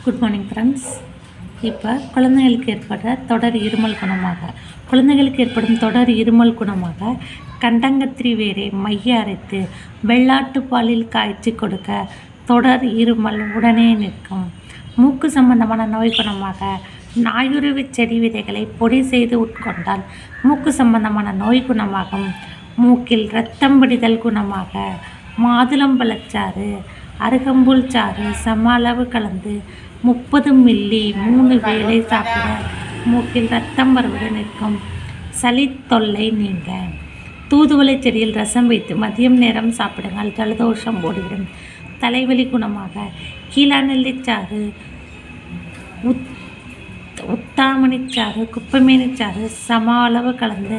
Good morning friends. இப்போ குழந்தைகளுக்கு ஏற்பட தொடர் இருமல் குணமாக குழந்தைகளுக்கு ஏற்படும் தொடர் இருமல் குணமாக கண்டங்கத்திரி வேரை மைய அரைத்து வெள்ளாட்டு பாலில் காய்ச்சி கொடுக்க தொடர் இருமல் உடனே நிற்கும். மூக்கு சம்பந்தமான நோய் குணமாக நாயுருவி செடி விதைகளை பொடி செய்து உட்கொண்டால் மூக்கு சம்பந்தமான நோய் குணமாகும். மூக்கில் இரத்தம் பிடிதல் குணமாக மாதுளம்பழச்சாறு அருகம்புல் சாறு சம அளவு கலந்து 30 மில்லி 3 வேளை சாப்பிட மூக்கில் ரத்தம் வருவது நிற்கும். சளி தொல்லை நீங்க தூதுவளை செடியில் ரசம் வைத்து மதியம் நேரம் சாப்பிடுங்கள், ஜலதோஷம் ஓடிவிடும். தலைவலி குணமாக கீழாநெல்லிச்சாறு உத்தாமணிச்சாறு குப்பைமேனிச்சாறு சம அளவு கலந்து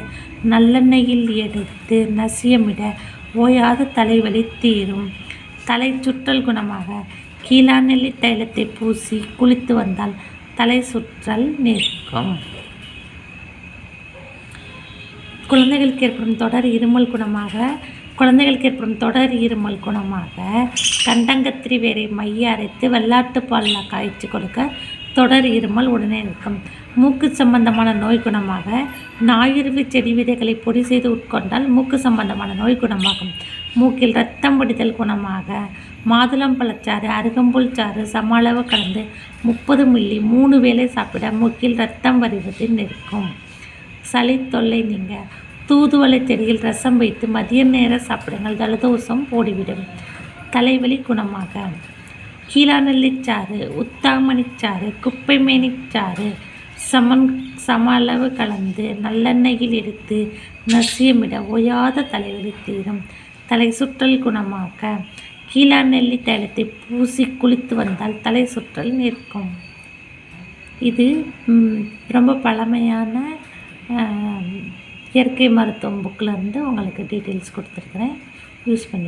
நல்லெண்ணெயில் எடுத்து நசியமிட ஓயாத தலைவலி தீரும். தலை சுற்றல் குணமாக கீழாநெல்லி தைலத்தை பூசி குளித்து வந்தால் தலை சுற்றல் நிற்கும். குழந்தைகளுக்கு ஏற்படும் தொடர் இருமல் குணமாக கண்டங்கத்திரி வேரை மைய அரைத்து வெள்ளாட்டு பாலில் காய்ச்சி கொடுக்க தொடர் இருமல் உடனே நிற்கும். மூக்கு சம்பந்தமான நோய் குணமாக நாயுருவி செடி விதைகளை பொடி செய்து உட்கொண்டால் மூக்கு சம்பந்தமான நோய் குணமாகும். மூக்கில் இரத்தம் பிடித்தல் குணமாக மாதுளம்பழச்சாறு அருகம்புல் சாறு சம அளவு கலந்து 30 மில்லி 3 வேளை சாப்பிட மூக்கில் இரத்தம் வருவது நிற்கும். சளி தொல்லை நீங்க தூதுவளை செடியில் ரசம் வைத்து மதிய நேரம் சாப்பிடுங்கள், ஜலதோஷம் ஓடிவிடும். தலைவலி குணமாக கீழாநெல்லிச்சாறு உத்தாமணிச்சாறு குப்பைமேனிச்சாறு சம அளவு கலந்து நல்லெண்ணெயில் எடுத்து நசியமிட ஓயாத தலைவலி தீரும். தலை சுற்றல் குணமாக கீழாநெல்லி தைலத்தை பூசி குளித்து வந்தால் தலை சுற்றல் நிற்கும். இது ரொம்ப பழமையான இயற்கை மருத்துவம் புக்கில் இருந்து உங்களுக்கு டீட்டெயில்ஸ் கொடுத்துருக்குறேன். யூஸ் பண்ணி